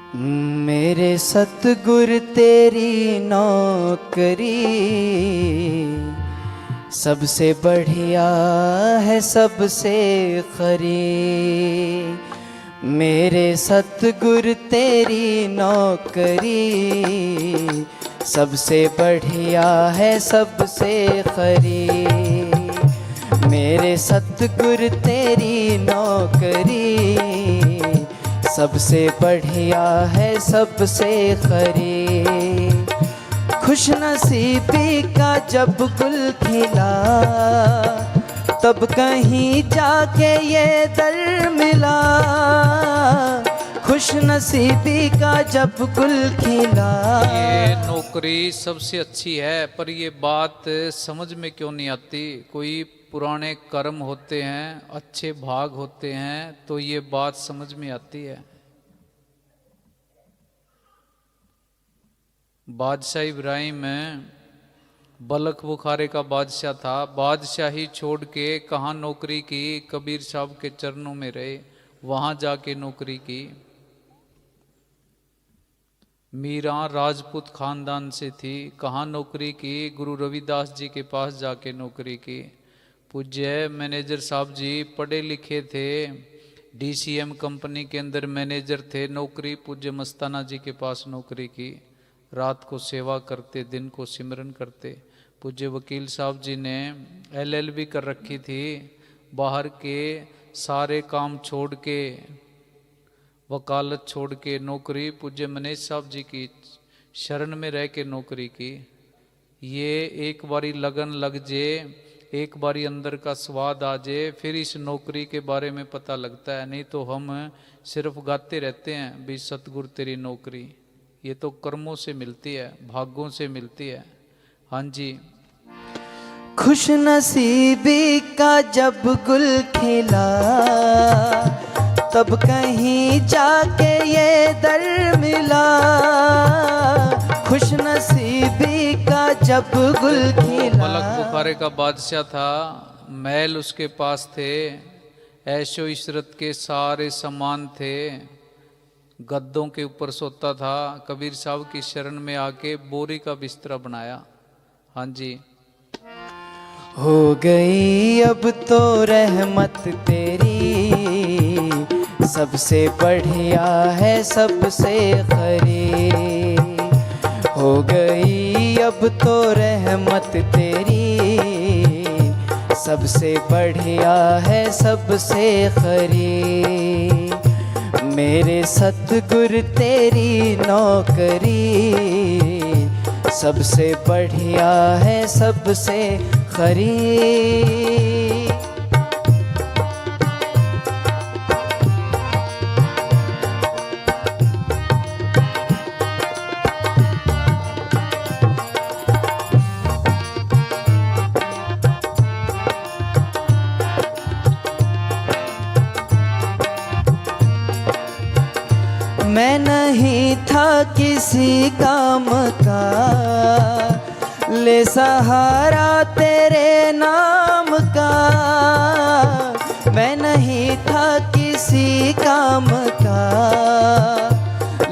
मेरे सतगुर तेरी नौकरी सबसे बढ़िया है, सबसे खरी। मेरे सतगुर तेरी नौकरी सबसे बढ़िया है, सबसे खरी। मेरे सतगुर तेरी नौकरी सबसे बढ़िया है, सबसे खरी। खुशनसीबी का जब गुल खिला तब कहीं जाके ये दर मिला। खुशनसीबी का जब गुल खिला। ये नौकरी सबसे अच्छी है, पर ये बात समझ में क्यों नहीं आती? कोई पुराने कर्म होते हैं, अच्छे भाग होते हैं, तो ये बात समझ में आती है। बादशाह इब्राहिम बलख बुखारे का बादशाह था। बादशाही छोड़ के कहाँ नौकरी की? कबीर साहब के चरणों में रहे, वहाँ जाके नौकरी की। मीरा राजपूत खानदान से थी, कहाँ नौकरी की? गुरु रविदास जी के पास जाके नौकरी की। पूज्य मैनेजर साहब जी पढ़े लिखे थे, डीसीएम कंपनी के अंदर मैनेजर थे, नौकरी पूज्य मस्ताना जी के पास नौकरी की। रात को सेवा करते, दिन को सिमरन करते। पूज्य वकील साहब जी ने एलएलबी कर रखी थी, बाहर के सारे काम छोड़ के, वकालत छोड़ के नौकरी पूज्य मनीष साहब जी की शरण में रह के नौकरी की। ये एक बारी लगन लग जे, एक बारी अंदर का स्वाद आ जाए, फिर इस नौकरी के बारे में पता लगता है। नहीं तो हम सिर्फ गाते रहते हैं भी सतगुरु तेरी नौकरी। ये तो कर्मों से मिलती है, भाग्यों से मिलती है। हाँ जी। खुशनसीबी का जब गुल खिला तब कहीं जाके ये दर मिला। खुशनसीबी का जब गुल खिला। बलख बुखारे का बादशाह था, महल उसके पास थे, ऐशो इशरत के सारे सामान थे, गद्दों के ऊपर सोता था। कबीर साहब की शरण में आके बोरी का बिस्तरा बनाया। हाँ जी। हो गई अब तो रहमत तेरी सबसे बढ़िया है, सबसे खरी। हो गई अब तो रहमत तेरी सबसे बढ़िया है, सबसे खरी। मेरे सतगुर तेरी नौकरी सबसे बढ़िया है, सबसे खरी। मैं नहीं था किसी काम का, ले सहारा तेरे नाम का। मैं नहीं था किसी काम का,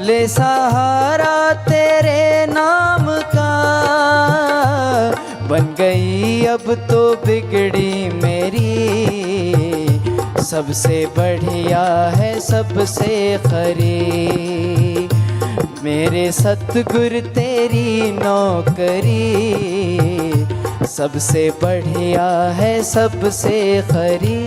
ले सहारा तेरे नाम का। बन गई अब तो बिगड़ी मेरी सबसे बढ़िया है, सबसे खरी। मेरे सतगुर तेरी नौकरी सबसे बढ़िया है, सबसे खरी।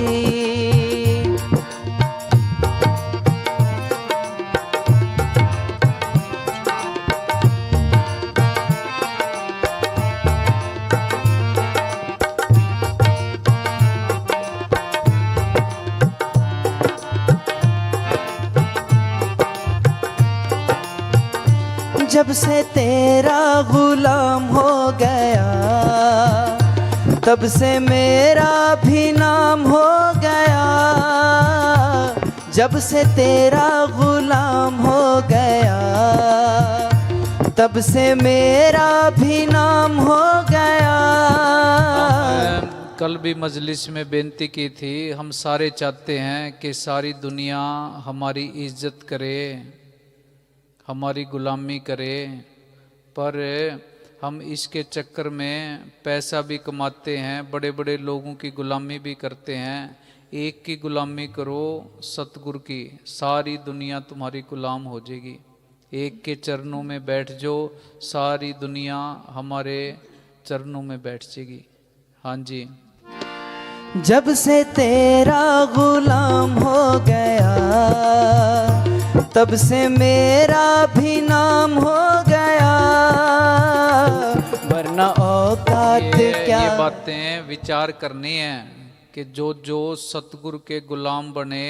जब से तेरा गुलाम हो गया तब से मेरा भी नाम हो गया। जब से तेरा गुलाम हो गया तब से मेरा भी नाम हो गया। कल भी मजलिस में बेनती की थी, हम सारे चाहते हैं कि सारी दुनिया हमारी इज्जत करे, हमारी गुलामी करे, पर हम इसके चक्कर में पैसा भी कमाते हैं, बड़े बड़े लोगों की गुलामी भी करते हैं। एक की गुलामी करो सतगुरु की, सारी दुनिया तुम्हारी गुलाम हो जाएगी। एक के चरणों में बैठ जाओ, सारी दुनिया हमारे चरणों में बैठ जाएगी। हाँ जी। जब से तेरा गुलाम हो गया, तब से मेरा भी नाम हो गया, वरना औकात क्या। ये बातें विचार करनी है कि जो जो सतगुरु के गुलाम बने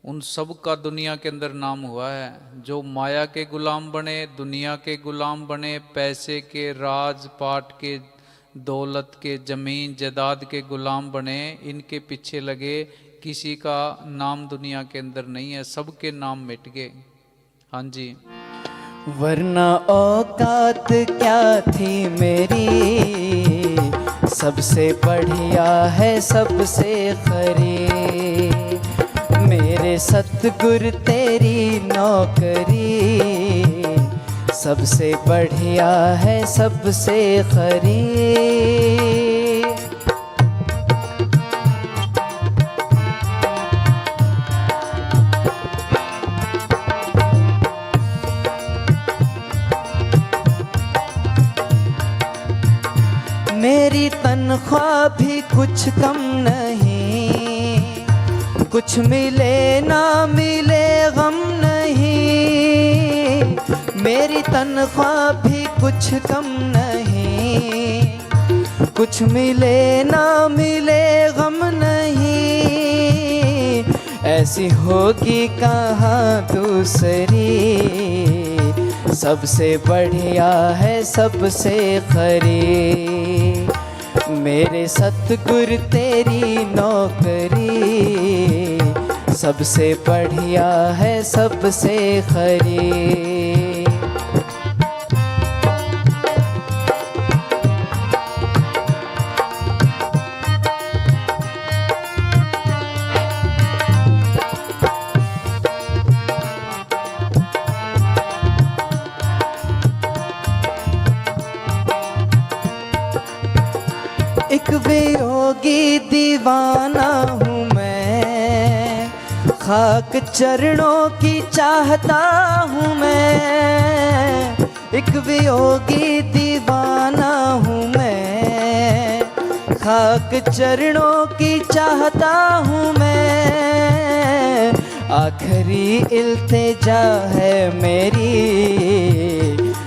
उन सब का दुनिया के अंदर नाम हुआ है। जो माया के गुलाम बने, दुनिया के गुलाम बने, पैसे के, राज पाट के, दौलत के, जमीन जायदाद के गुलाम बने, इनके पीछे लगे, किसी का नाम दुनिया के अंदर नहीं है, सबके नाम मिट गए। हाँ जी। वरना औकात क्या थी मेरी, सबसे बढ़िया है सबसे खरी, मेरे सतगुरु तेरी नौकरी, सबसे बढ़िया है सबसे खरी। मेरी तनख्वाह भी कुछ कम नहीं, कुछ मिले ना मिले गम नहीं, मेरी तनख्वाह भी कुछ कम नहीं, कुछ मिले ना मिले गम नहीं, ऐसी होगी कहाँ दूसरी, सबसे बढ़िया है सबसे खरी, मेरे सतगुरु तेरी नौकरी, सबसे बढ़िया है सबसे खरी। एक वियोगी दीवाना हूँ मैं, खाक चरणों की चाहता हूँ मैं, एक वियोगी दीवाना हूँ मैं, खाक चरणों की चाहता हूँ मैं, आखिरी इल्तिजा है मेरी,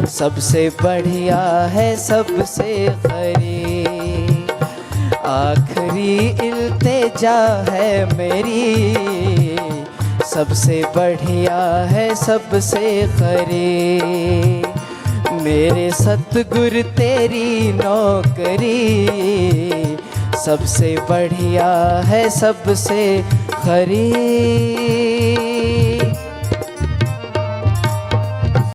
सबसे बढ़िया है सबसे खरी, आखिरी इल्तिजा है मेरी, सबसे बढ़िया है सबसे खरी, मेरे सतगुरु तेरी नौकरी, सबसे बढ़िया है सबसे खरी।